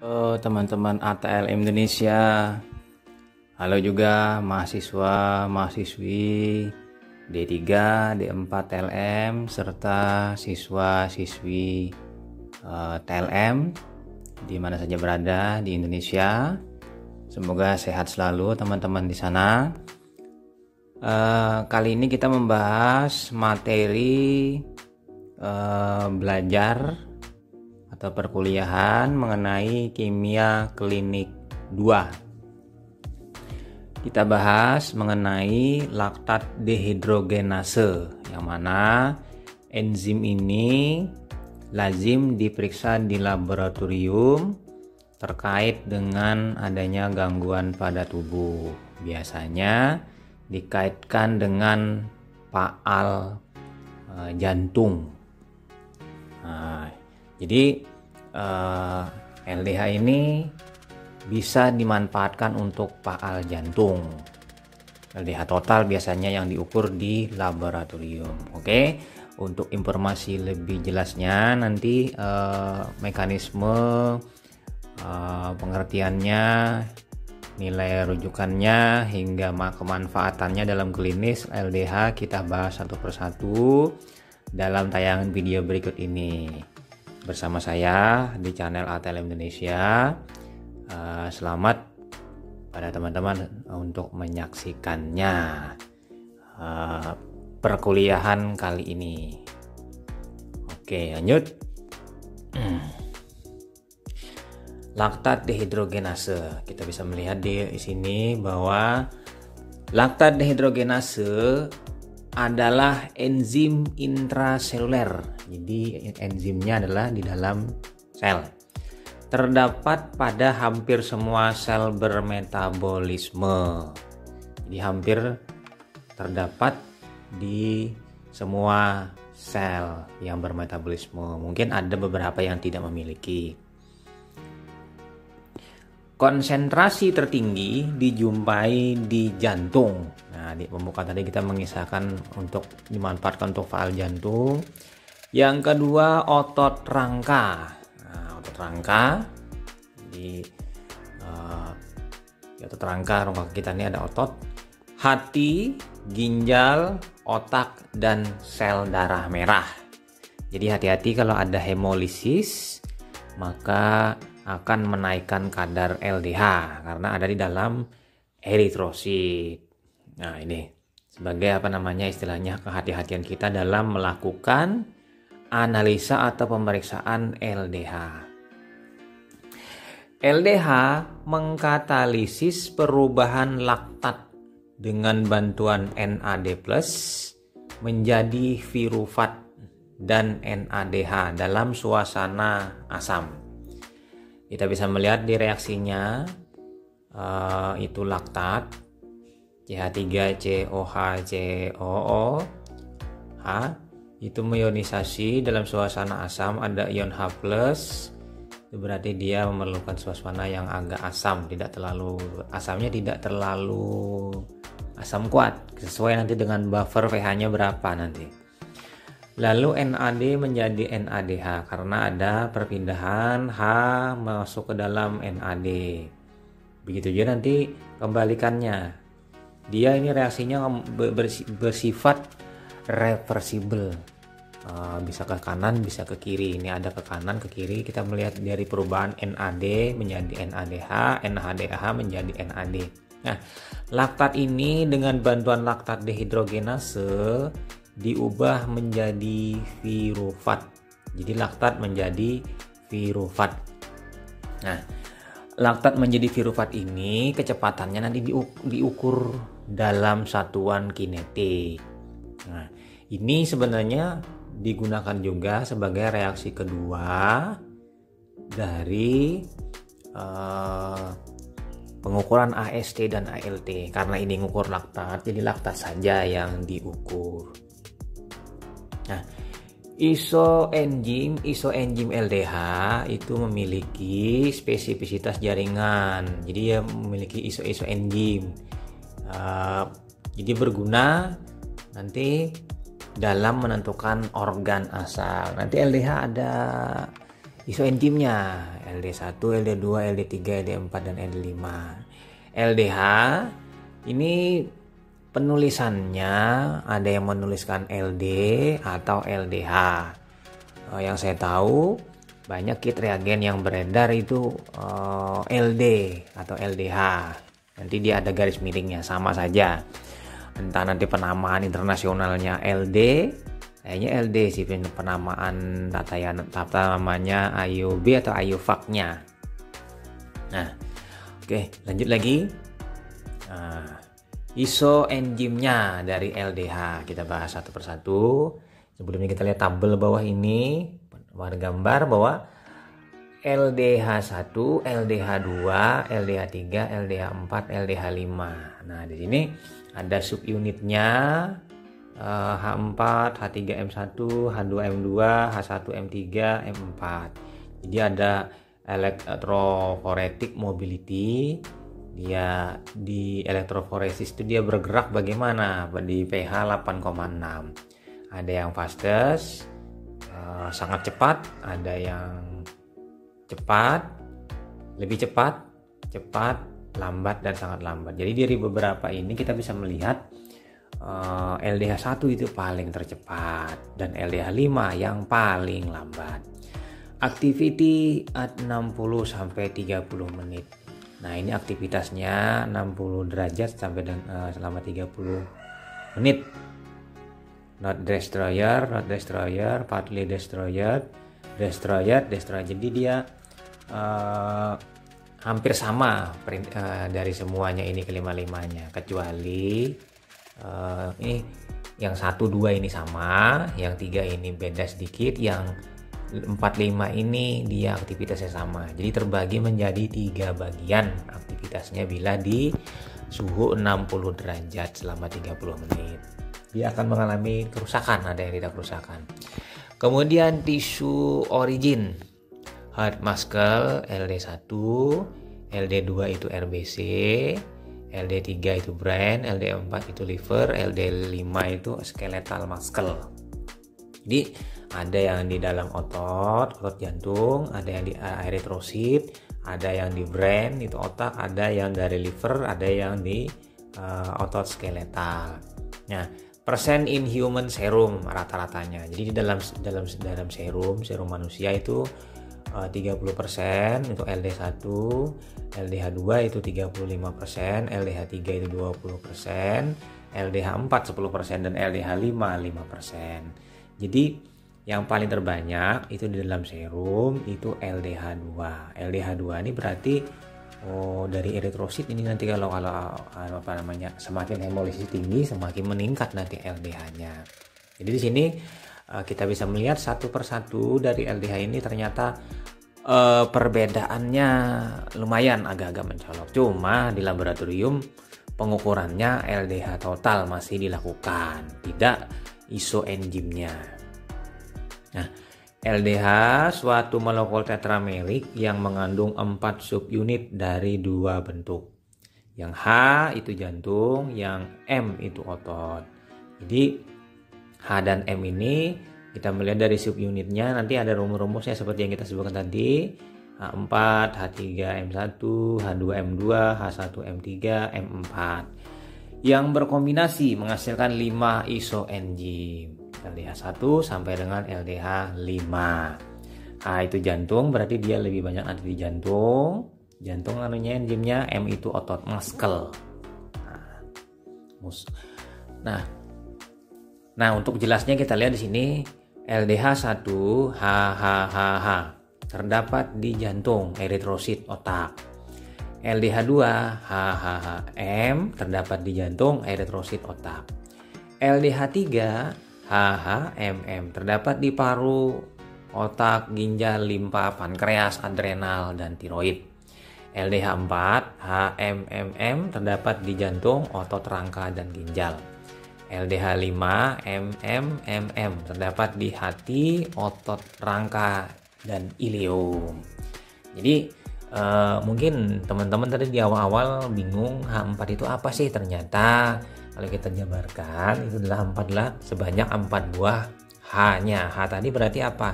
Teman-teman ATLM Indonesia, halo juga mahasiswa, mahasiswi D3, D4 TLM, serta siswa-siswi TLM di mana saja berada di Indonesia. Semoga sehat selalu teman-teman di sana. Kali ini kita membahas materi belajar atau perkuliahan mengenai kimia klinik 2. Kita bahas mengenai laktat dehidrogenase, yang mana enzim ini lazim diperiksa di laboratorium terkait dengan adanya gangguan pada tubuh. Biasanya dikaitkan dengan paal jantung. Jadi LDH ini bisa dimanfaatkan untuk paal jantung. LDH total biasanya yang diukur di laboratorium. Oke, untuk informasi lebih jelasnya nanti mekanisme pengertiannya, nilai rujukannya hingga kemanfaatannya dalam klinis LDH kita bahas satu persatu dalam tayangan video berikut ini bersama saya di channel ATLM Indonesia. Selamat pada teman-teman untuk menyaksikannya perkuliahan kali ini. Oke, lanjut. Laktat dehidrogenase. Kita bisa melihat di sini bahwa laktat dehidrogenase adalah enzim intraseluler. Jadi enzimnya adalah di dalam sel. Terdapat pada hampir semua sel bermetabolisme. Jadi hampir terdapat di semua sel yang bermetabolisme. Mungkin ada beberapa yang tidak memiliki. Konsentrasi tertinggi dijumpai di jantung. Nah, di pembukaan tadi kita mengisahkan untuk dimanfaatkan untuk faal jantung. Yang kedua, otot rangka. Nah, otot rangka di otot rangka kita ini ada otot, hati, ginjal, otak, dan sel darah merah. Jadi hati-hati kalau ada hemolisis, maka akan menaikkan kadar LDH karena ada di dalam eritrosit. Nah, ini sebagai istilahnya kehati-hatian kita dalam melakukan analisa atau pemeriksaan LDH. LDH mengkatalisis perubahan laktat dengan bantuan NAD+ menjadi pirufat dan NADH dalam suasana asam. Kita bisa melihat di reaksinya itu laktat CH3COH itu meionisasi dalam suasana asam, ada ion H+. Itu berarti dia memerlukan suasana yang agak asam, asamnya tidak terlalu asam kuat, sesuai nanti dengan buffer pH-nya berapa nanti. Lalu NAD menjadi NADH karena ada perpindahan H masuk ke dalam NAD. Begitu juga nanti kembalikannya. Dia ini reaksinya bersifat reversible. Bisa ke kanan, bisa ke kiri. Ini ada ke kanan, ke kiri. Kita melihat dari perubahan NAD menjadi NADH, NADH menjadi NAD. Nah, laktat ini dengan bantuan laktat dehidrogenase diubah menjadi pirufat. Jadi laktat menjadi pirufat. Nah, laktat menjadi pirufat ini kecepatannya nanti diukur dalam satuan kinetik. Nah, ini sebenarnya digunakan juga sebagai reaksi kedua dari pengukuran AST dan ALT. Karena ini mengukur laktat, jadi laktat saja yang diukur. Nah, isoenzim LDH itu memiliki spesifisitas jaringan. Jadi dia memiliki isoenzim. Jadi berguna nanti dalam menentukan organ asal. Nanti LDH ada isoenzimnya LD1, LD2, LD3, LD4 dan LD5. LDH ini penulisannya ada yang menuliskan LD atau LDH. Yang saya tahu banyak kit reagen yang beredar itu LD atau LDH. Nanti dia ada garis miringnya, sama saja. Entah nanti penamaan internasionalnya LD, kayaknya LD sih penamaan tata namanya IUB atau IUVAC-nya. Nah, oke, lanjut lagi. Isoenzimnya dari LDH kita bahas satu persatu. Sebelumnya kita lihat tabel bawah ini, gambar bahwa LDH1, LDH2, LDH3, LDH4, LDH5. Nah, di sini ada subunitnya H4, H3M1, H2M2, H1M3, M4. Jadi ada electrophoretic mobility. Dia di elektroforesis itu dia bergerak bagaimana di pH 8,6. Ada yang fastest, sangat cepat, ada yang cepat, lebih cepat, lambat dan sangat lambat. Jadi dari beberapa ini kita bisa melihat LDH1 itu paling tercepat dan LDH5 yang paling lambat. Activity at 60 sampai 30 menit. Nah, ini aktivitasnya 60 derajat sampai selama 30 menit. Not destroyer, partly destroyer. Jadi dia hampir sama dari semuanya ini kelima-limanya, kecuali ini yang 1, 2 ini sama, yang 3 ini beda sedikit, yang 4, 5 ini dia aktivitasnya sama. Jadi terbagi menjadi 3 bagian aktivitasnya bila di suhu 60 derajat selama 30 menit. Dia akan mengalami kerusakan, ada yang tidak kerusakan. Kemudian tisu origin, heart muscle LD1, LD2 itu RBC, LD3 itu brain, LD4 itu liver, LD5 itu skeletal muscle. Jadi ada yang di dalam otot jantung, ada yang di eritrosit, ada yang di brain itu otak, ada yang dari liver, ada yang di otot skeletal. Nah, persen in human serum rata-ratanya. Jadi di dalam serum manusia itu 30% itu LD1, LDH2 itu 35%, LDH3 itu 20%, LDH4 10% dan LDH5 5%. Jadi yang paling terbanyak itu di dalam serum itu LDH2. LDH2 ini berarti dari eritrosit ini nanti kalau semakin hemolisis tinggi semakin meningkat nanti LDH-nya. Jadi di sini kita bisa melihat satu persatu dari LDH ini ternyata perbedaannya lumayan agak-agak mencolok. Cuma di laboratorium pengukurannya LDH total masih dilakukan, tidak isoenzimnya. Nah, LDH suatu molekul tetramerik yang mengandung 4 subunit dari 2 bentuk. Yang H itu jantung, yang M itu otot. Jadi H dan M ini kita melihat dari subunitnya, nanti ada rumus-rumusnya seperti yang kita sebutkan tadi. H4, H3M1, H2M2, H1M3, M4. Yang berkombinasi menghasilkan 5 isoenzim. LDH1 sampai dengan LDH5. Nah, itu jantung, berarti dia lebih banyak ada di jantung. Jantung enzimnya, M itu otot muscle. Nah, untuk jelasnya kita lihat di sini LDH1 HHHH terdapat di jantung, eritrosit, otak. LDH2 HHHM terdapat di jantung, eritrosit, otak. LDH3 HHMM terdapat di paru, otak, ginjal, limpa, pankreas, adrenal, dan tiroid. LDH4 HMMM terdapat di jantung, otot, rangka, dan ginjal. LDH5 MMMM terdapat di hati, otot, rangka, dan ileum. Jadi mungkin teman-teman tadi di awal-awal bingung H4 itu apa sih. Ternyata kalau kita jabarkan itu adalah H4 adalah sebanyak 4 buah H-nya. H tadi berarti apa?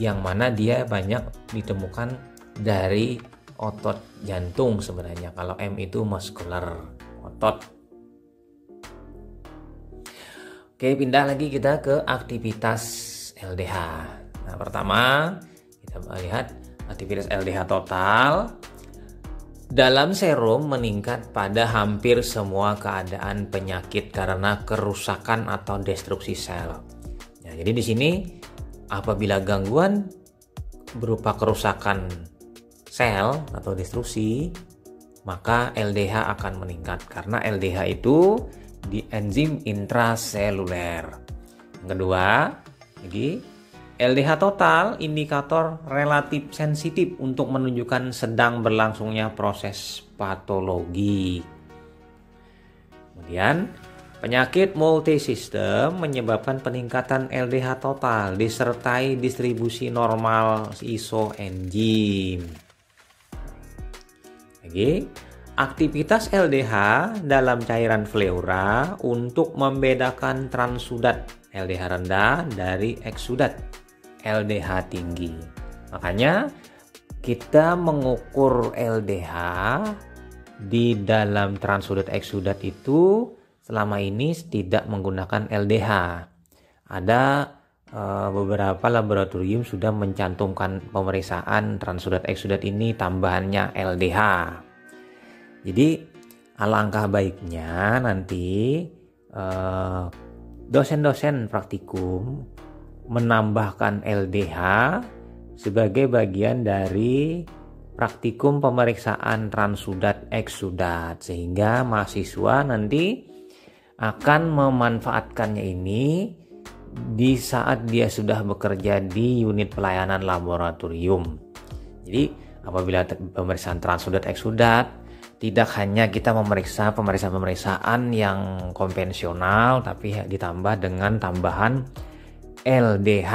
yang mana dia banyak ditemukan dari otot jantung sebenarnya. Kalau M itu muscular, otot. Oke, pindah lagi kita ke aktivitas LDH. Nah, pertama kita melihat aktivitas LDH total. Dalam serum meningkat pada hampir semua keadaan penyakit karena kerusakan atau destruksi sel. Nah, jadi di sini apabila gangguan berupa kerusakan sel atau destruksi, maka LDH akan meningkat karena LDH itu di enzim intraseluler. Yang kedua, lagi LDH total indikator relatif sensitif untuk menunjukkan sedang berlangsungnya proses patologi. Kemudian, penyakit multisistem menyebabkan peningkatan LDH total disertai distribusi normal isoenzim. Lagi, aktivitas LDH dalam cairan pleura untuk membedakan transudat LDH rendah dari eksudat LDH tinggi. Makanya kita mengukur LDH di dalam transudat eksudat itu selama ini tidak menggunakan LDH. Ada beberapa laboratorium sudah mencantumkan pemeriksaan transudat eksudat ini tambahannya LDH. Jadi alangkah baiknya nanti dosen-dosen praktikum menambahkan LDH sebagai bagian dari praktikum pemeriksaan transudat eksudat, sehingga mahasiswa nanti akan memanfaatkannya ini di saat dia sudah bekerja di unit pelayanan laboratorium. Jadi apabila pemeriksaan transudat eksudat, tidak hanya kita memeriksa pemeriksaan yang konvensional, tapi ditambah dengan tambahan LDH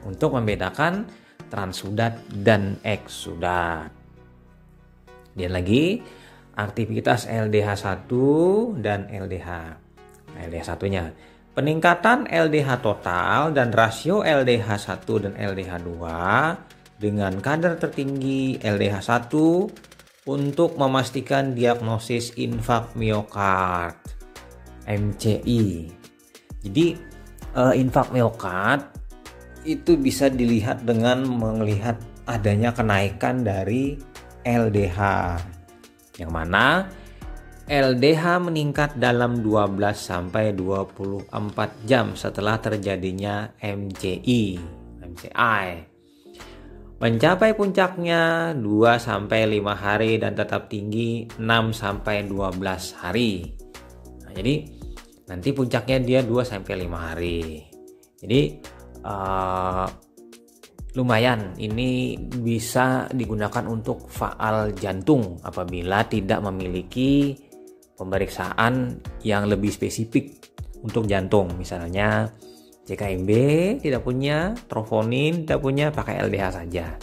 untuk membedakan transudat dan eksudat. Dan lagi aktivitas LDH1 dan LDH. Nah, LDH1-nya peningkatan LDH total dan rasio LDH1 dan LDH2 dengan kadar tertinggi LDH1 untuk memastikan diagnosis infak miokard MCI. Jadi infak miokard itu bisa dilihat dengan melihat adanya kenaikan dari LDH, yang mana LDH meningkat dalam 12 sampai 24 jam setelah terjadinya MCI. Mencapai puncaknya 2 sampai 5 hari dan tetap tinggi 6 sampai 12 hari. Nah, jadi nanti puncaknya dia 2 sampai 5 hari. Jadi lumayan ini bisa digunakan untuk faal jantung apabila tidak memiliki pemeriksaan yang lebih spesifik untuk jantung. Misalnya CKMB tidak punya, troponin tidak punya, pakai LDH saja.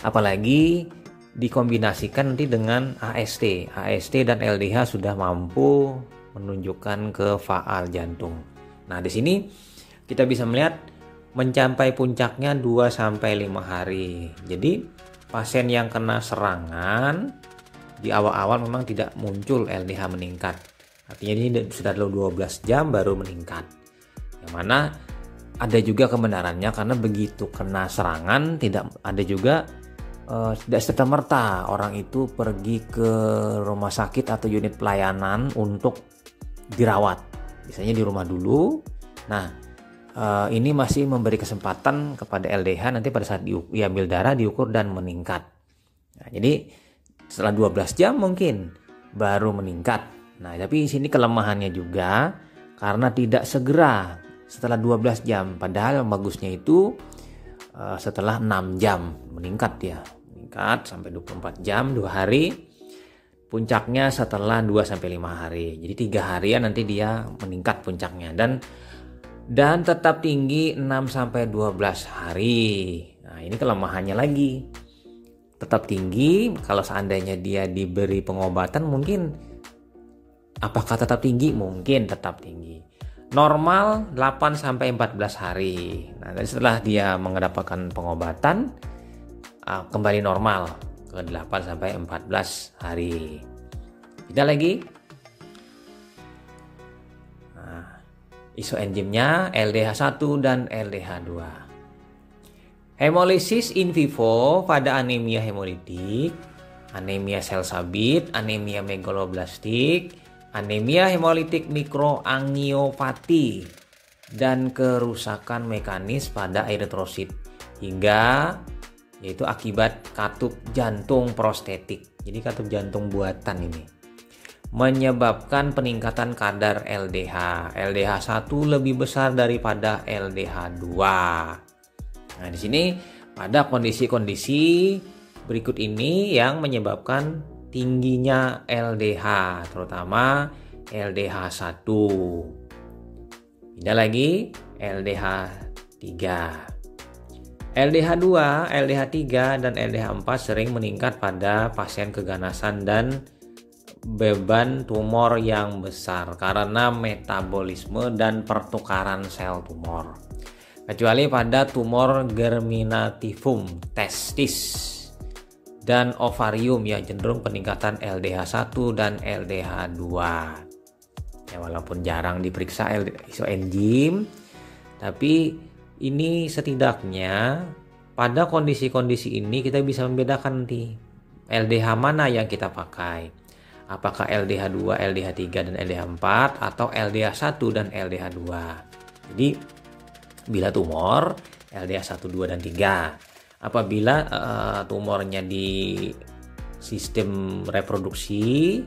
Apalagi dikombinasikan nanti dengan AST. AST dan LDH sudah mampu menunjukkan ke faal jantung. Nah, di sini kita bisa melihat mencapai puncaknya 2 sampai 5 hari. Jadi, pasien yang kena serangan di awal-awal memang tidak muncul LDH meningkat. Artinya ini sudah 12 jam baru meningkat. Yang mana ada juga kebenarannya karena begitu kena serangan tidak ada juga tidak serta-merta orang itu pergi ke rumah sakit atau unit pelayanan untuk dirawat, biasanya di rumah dulu. Nah, ini masih memberi kesempatan kepada LDH nanti pada saat diambil darah diukur dan meningkat. Nah, jadi setelah 12 jam mungkin baru meningkat. Nah, tapi di sini kelemahannya juga karena tidak segera setelah 12 jam. Padahal yang bagusnya itu setelah 6 jam meningkat ya. Meningkat sampai 24 jam, 2 hari. Puncaknya setelah 2 sampai 5 hari. Jadi 3 harian nanti dia meningkat puncaknya dan tetap tinggi 6 sampai 12 hari. Nah, ini kelemahannya lagi. Tetap tinggi, kalau seandainya dia diberi pengobatan mungkin apakah tetap tinggi? Mungkin tetap tinggi. normal 8-14 hari. Nah, setelah dia mendapatkan pengobatan kembali normal ke 8-14 hari. Tidak lagi. Nah, isoenzimnya LDH1 dan LDH2. Hemolisis in vivo pada anemia hemolitik, anemia sel sabit, anemia megaloblastik, anemia hemolitik mikroangiopati, dan kerusakan mekanis pada eritrosit hingga yaitu akibat katup jantung prostetik. Jadi katup jantung buatan ini menyebabkan peningkatan kadar LDH. LDH1 lebih besar daripada LDH2. Nah, di sini pada kondisi-kondisi berikut ini yang menyebabkan tingginya LDH, terutama LDH1. Tidak lagi LDH3. LDH2, LDH3, dan LDH4 sering meningkat pada pasien keganasan dan beban tumor yang besar karena metabolisme dan pertukaran sel tumor. Kecuali pada tumor germinativum, testis, dan ovarium ya cenderung peningkatan LDH1 dan LDH2. Ya, walaupun jarang diperiksa isoenzim, tapi ini setidaknya pada kondisi-kondisi ini kita bisa membedakan nanti LDH mana yang kita pakai. Apakah LDH2, LDH3, dan LDH4 atau LDH1 dan LDH2. Jadi bila tumor LDH1, 2, dan 3. Apabila tumornya di sistem reproduksi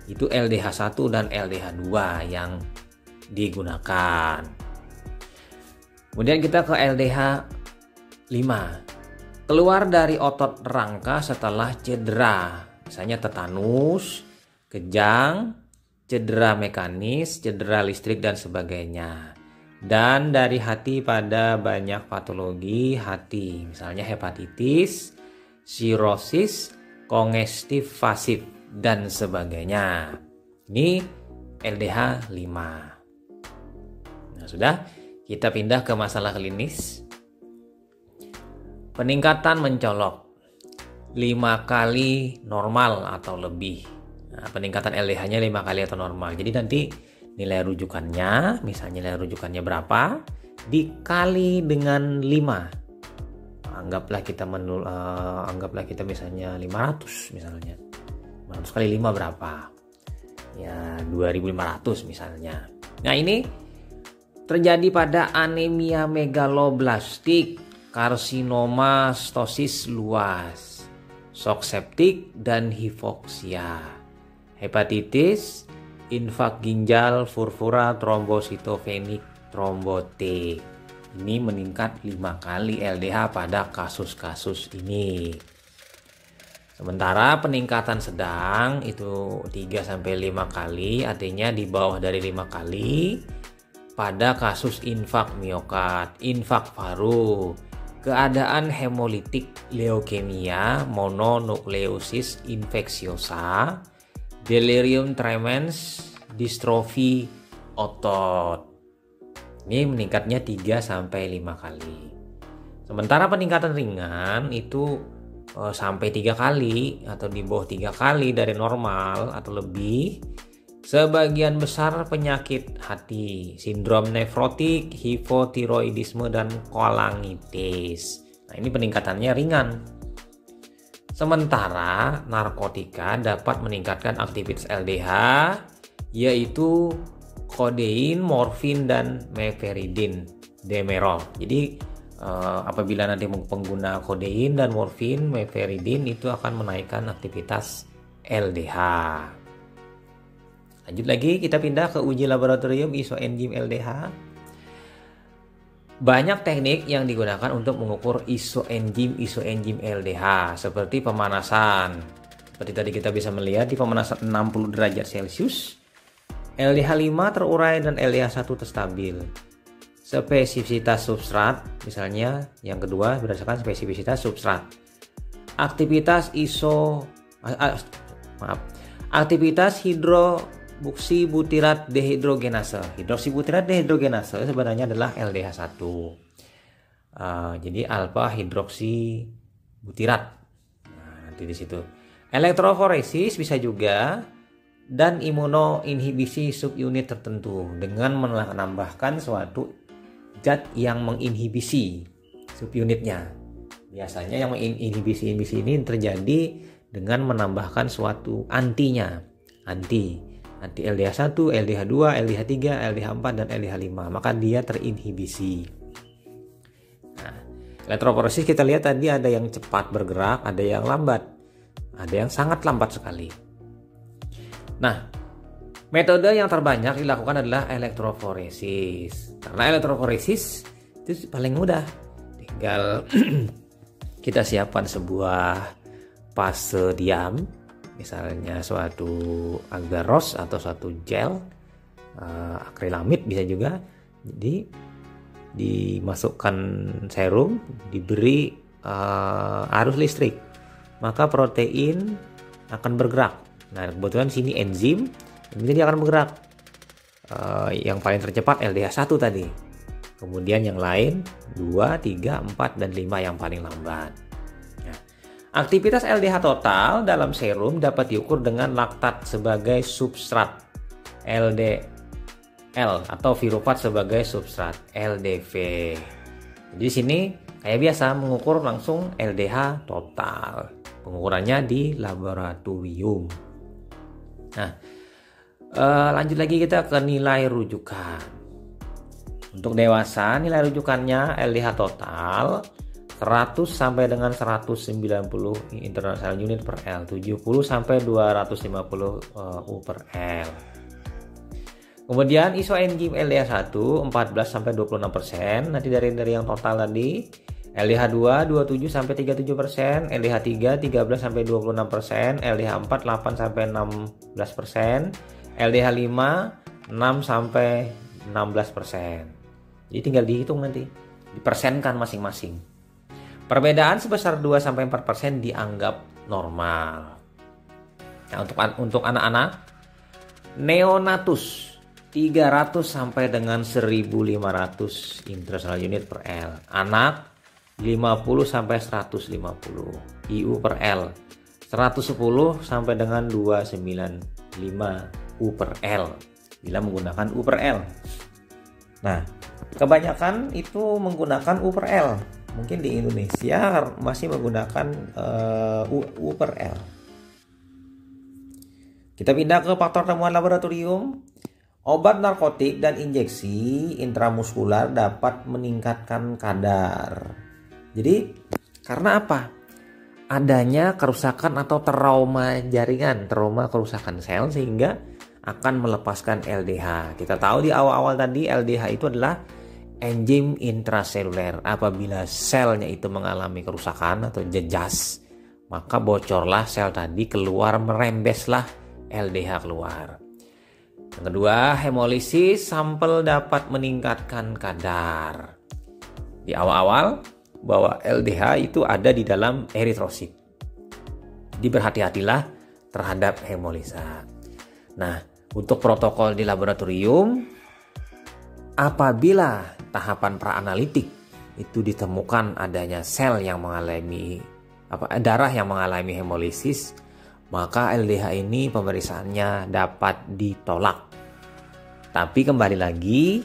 itu LDH1 dan LDH2 yang digunakan. Kemudian kita ke LDH5. Keluar dari otot rangka setelah cedera, misalnya tetanus, kejang, cedera mekanis, cedera listrik, dan sebagainya. Dan dari hati pada banyak patologi hati, misalnya hepatitis, sirosis, kongestif pasif, dan sebagainya. Ini LDH5. Nah, sudah, kita pindah ke masalah klinis. Peningkatan mencolok 5 kali normal atau lebih. Nah, peningkatan LDH-nya 5 kali atau normal. Jadi nanti nilai rujukannya, misalnya nilai rujukannya berapa, dikali dengan 5. Anggaplah kita misalnya 500 misalnya. 500 kali 5 berapa? Ya 2500 misalnya. Nah, ini terjadi pada anemia megaloblastik, karsinoma stosis luas, shock septik, dan hipoksia, hepatitis, infak ginjal, furfura, trombositopenia, trombotik. Ini meningkat 5 kali LDH pada kasus-kasus ini. Sementara peningkatan sedang itu 3-5 kali, artinya di bawah dari 5 kali pada kasus infak miokard, infak paru, keadaan hemolitik leukemia, mononukleosis infeksiosa, delirium tremens, distrofi otot. Ini meningkatnya 3-5 kali. Sementara peningkatan ringan itu sampai 3 kali atau di bawah 3 kali dari normal atau lebih. Sebagian besar penyakit hati, sindrom nefrotik, hipotiroidisme, dan kolangitis. Nah, ini peningkatannya ringan. Sementara narkotika dapat meningkatkan aktivitas LDH, yaitu kodein, morfin, dan meperidin, demerol. Jadi apabila nanti pengguna kodein dan morfin, meperidin itu akan menaikkan aktivitas LDH. Lanjut lagi, kita pindah ke uji laboratorium isoenzim LDH. Banyak teknik yang digunakan untuk mengukur isoenzim LDH, seperti pemanasan. Seperti tadi kita bisa melihat di pemanasan 60 derajat Celcius, LDH5 terurai dan LDH1 terstabil. Spesifisitas substrat, misalnya yang kedua berdasarkan spesifisitas substrat. Aktivitas aktivitas hidroksibutirat dehidrogenase. Hidroksibutirat dehidrogenase sebenarnya adalah LDH1. Jadi alfa hidroksibutirat. Nah, nanti di situ. Elektroforesis bisa juga, dan imunoinhibisi subunit tertentu dengan menambahkan suatu zat yang menginhibisi subunitnya. Biasanya yang menginhibisi ini terjadi dengan menambahkan suatu anti LDH1, LDH2, LDH3, LDH4 dan LDH5, maka dia terinhibisi. Nah, elektroforesis kita lihat tadi ada yang cepat bergerak, ada yang lambat, ada yang sangat lambat sekali. Nah, metode yang terbanyak dilakukan adalah elektroforesis. Karena elektroforesis itu paling mudah. Tinggal kita siapkan sebuah fase diam, misalnya suatu agar-rose atau suatu gel, akrilamid bisa juga. Jadi dimasukkan serum, diberi arus listrik, maka protein akan bergerak. Nah, kebetulan sini enzim, jadi dia akan bergerak. Yang paling tercepat LDH1 tadi. Kemudian yang lain 2, 3, 4, dan 5 yang paling lambat. Nah, aktivitas LDH total dalam serum dapat diukur dengan laktat sebagai substrat, LDL, atau virufat sebagai substrat, LDV. Jadi sini kayak biasa mengukur langsung LDH total. Pengukurannya di laboratorium. Nah, lanjut lagi kita ke nilai rujukan. Untuk dewasa nilai rujukannya LDH total 100 sampai dengan 190 international unit per L, 70 sampai 250 U per L. Kemudian isoenzim LDH1 14 sampai 26%, nanti dari yang total tadi. LDH2 27 sampai 37%, LDH3 13 sampai 26%, LDH4 8 sampai 16%, LDH5 6 sampai 16%. Jadi tinggal dihitung nanti, dipersenkan masing-masing. Perbedaan sebesar 2 sampai 4% dianggap normal. Nah, untuk anak-anak neonatus 300 sampai dengan 1500 international unit per L. Anak 50 sampai 150 IU per L, 110 sampai dengan 295 U per L bila menggunakan U per L. Nah, kebanyakan itu menggunakan U per L. Mungkin di Indonesia masih menggunakan U per L. Kita pindah ke faktor temuan laboratorium. Obat narkotik dan injeksi intramuskular dapat meningkatkan kadar. Jadi karena apa? Adanya kerusakan atau trauma jaringan, trauma kerusakan sel sehingga akan melepaskan LDH. Kita tahu di awal-awal tadi LDH itu adalah enzim intraseluler. Apabila selnya itu mengalami kerusakan atau jejas, maka bocorlah sel tadi, keluar, merembeslah LDH keluar. Yang kedua, hemolisis sampel dapat meningkatkan kadar. Di awal-awal bahwa LDH itu ada di dalam eritrosit. Jadi berhati-hatilah terhadap hemolisa. Nah, untuk protokol di laboratorium, apabila tahapan praanalitik itu ditemukan adanya sel yang mengalami darah yang mengalami hemolisis, maka LDH ini pemeriksaannya dapat ditolak. Tapi kembali lagi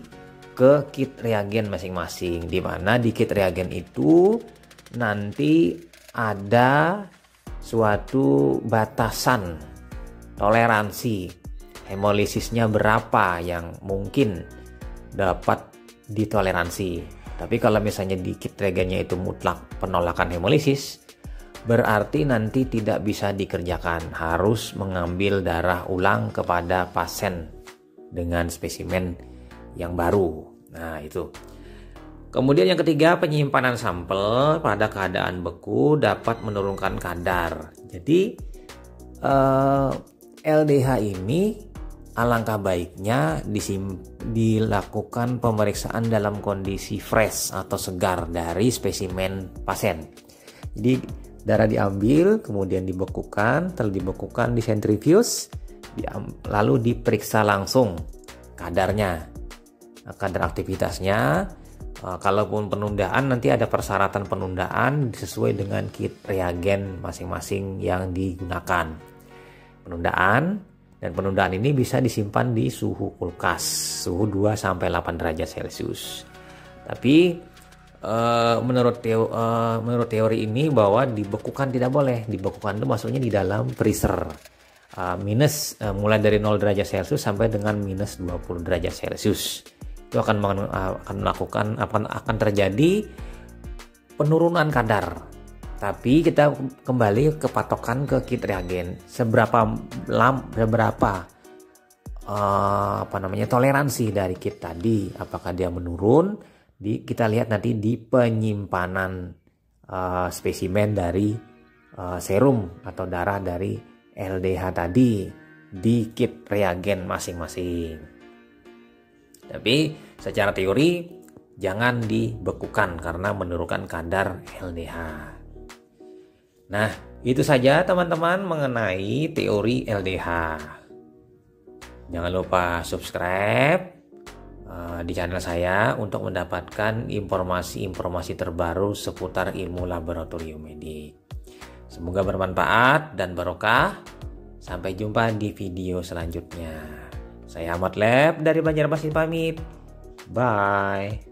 ke kit reagen masing-masing, di mana di kit reagen itu nanti ada suatu batasan toleransi hemolisisnya berapa yang mungkin dapat ditoleransi. Tapi kalau misalnya di kit reagennya itu mutlak penolakan hemolisis, berarti nanti tidak bisa dikerjakan, harus mengambil darah ulang kepada pasien dengan spesimen yang baru. Nah, itu. Kemudian yang ketiga, penyimpanan sampel pada keadaan beku dapat menurunkan kadar. Jadi LDH ini alangkah baiknya dilakukan pemeriksaan dalam kondisi fresh atau segar dari spesimen pasien. Jadi darah diambil, kemudian dibekukan, setelah dibekukan disentrifuge, lalu diperiksa langsung kadarnya, kadar aktivitasnya. Kalaupun penundaan, nanti ada persyaratan penundaan sesuai dengan kit reagen masing-masing yang digunakan. Penundaan ini bisa disimpan di suhu kulkas, suhu 2-8 derajat Celcius. Tapi menurut teori ini bahwa dibekukan tidak boleh. Dibekukan itu maksudnya di dalam freezer. Mulai dari 0 derajat Celcius sampai dengan minus 20 derajat Celcius. Itu akan terjadi penurunan kadar. Tapi kita kembali ke patokan ke kit reagen. Seberapa toleransi dari kit tadi, apakah dia menurun? Kita lihat nanti di penyimpanan spesimen dari serum atau darah dari LDH tadi di kit reagen masing-masing. Tapi secara teori jangan dibekukan karena menurunkan kadar LDH. Nah, itu saja teman-teman mengenai teori LDH. Jangan lupa subscribe di channel saya untuk mendapatkan informasi-informasi terbaru seputar ilmu laboratorium medik. Semoga bermanfaat dan barokah. Sampai jumpa di video selanjutnya. Saya Ahmad Lab dari Banjarmasin pamit. Bye.